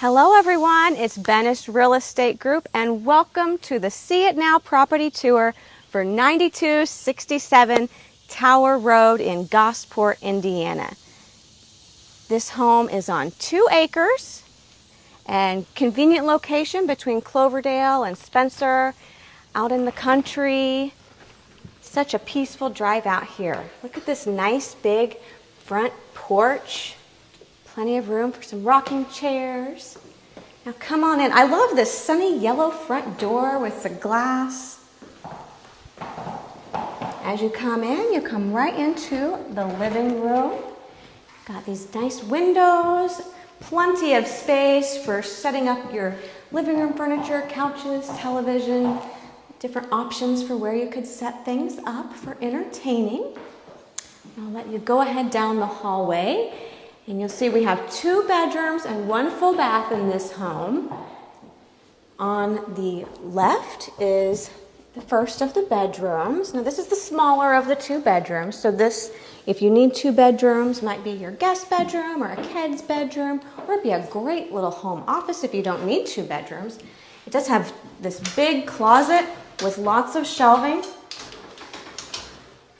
Hello everyone, it's Benish Real Estate Group and welcome to the See It Now property tour for 9267 Tower Road in Gosport, Indiana. This home is on 2 acres and convenient location between Cloverdale and Spencer, out in the country. Such a peaceful drive out here. Look at this nice big front porch. Plenty of room for some rocking chairs. Now come on in. I love this sunny yellow front door with the glass. As you come in, you come right into the living room. Got these nice windows, plenty of space for setting up your living room furniture, couches, television, different options for where you could set things up for entertaining. I'll let you go ahead down the hallway. And you'll see we have 2 bedrooms and 1 full bath in this home. On the left is the first of the bedrooms. Now this is the smaller of the 2 bedrooms. So this, if you need 2 bedrooms, might be your guest bedroom or a kid's bedroom, or it'd be a great little home office if you don't need 2 bedrooms. It does have this big closet with lots of shelving.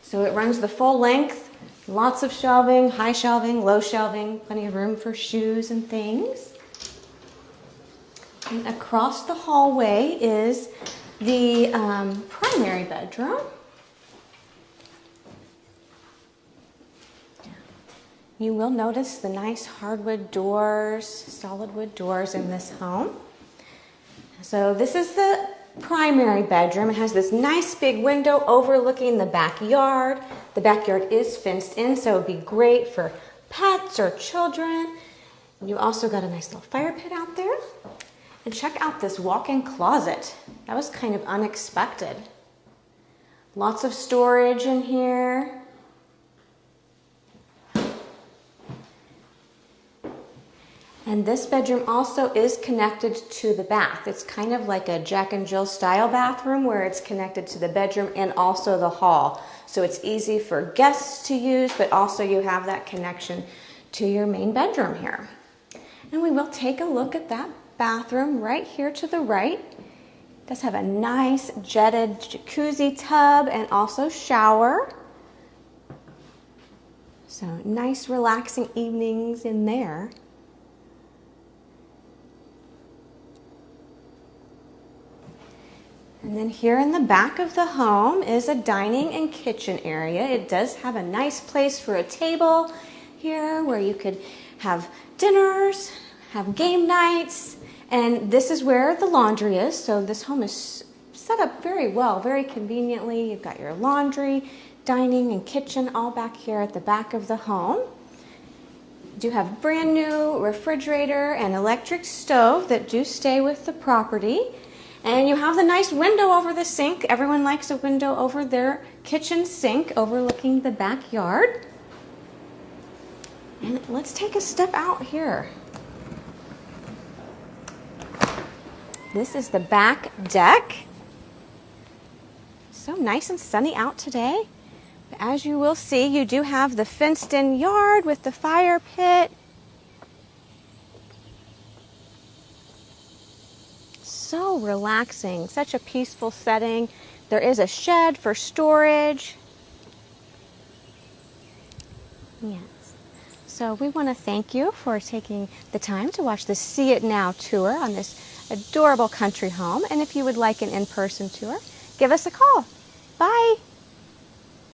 So it runs the full length. Lots of shelving, high shelving, low shelving, plenty of room for shoes and things. And across the hallway is the primary bedroom. You will notice the nice hardwood doors, solid wood doors in this home. So this is the primary bedroom. It has this nice big window overlooking the backyard. The backyard is fenced in, so it would be great for pets or children. You also got a nice little fire pit out there. And check out this walk-in closet. That was kind of unexpected. Lots of storage in here. And this bedroom also is connected to the bath. It's kind of like a Jack and Jill style bathroom where it's connected to the bedroom and also the hall. So it's easy for guests to use, but also you have that connection to your main bedroom here. And we will take a look at that bathroom right here to the right. It does have a nice jetted jacuzzi tub and also shower. So nice relaxing evenings in there. And then here in the back of the home is a dining and kitchen area. It does have a nice place for a table here where you could have dinners, have game nights, and this is where the laundry is. So this home is set up very well, very conveniently. You've got your laundry, dining, and kitchen all back here at the back of the home. You do have brand new refrigerator and electric stove that do stay with the property. And you have the nice window over the sink. Everyone likes a window over their kitchen sink overlooking the backyard. And let's take a step out here. This is the back deck. So nice and sunny out today. But as you will see, you do have the fenced-in yard with the fire pit. So relaxing, such a peaceful setting. There is a shed for storage. Yes. So we want to thank you for taking the time to watch the See It Now tour on this adorable country home. And if you would like an in-person tour, give us a call. Bye.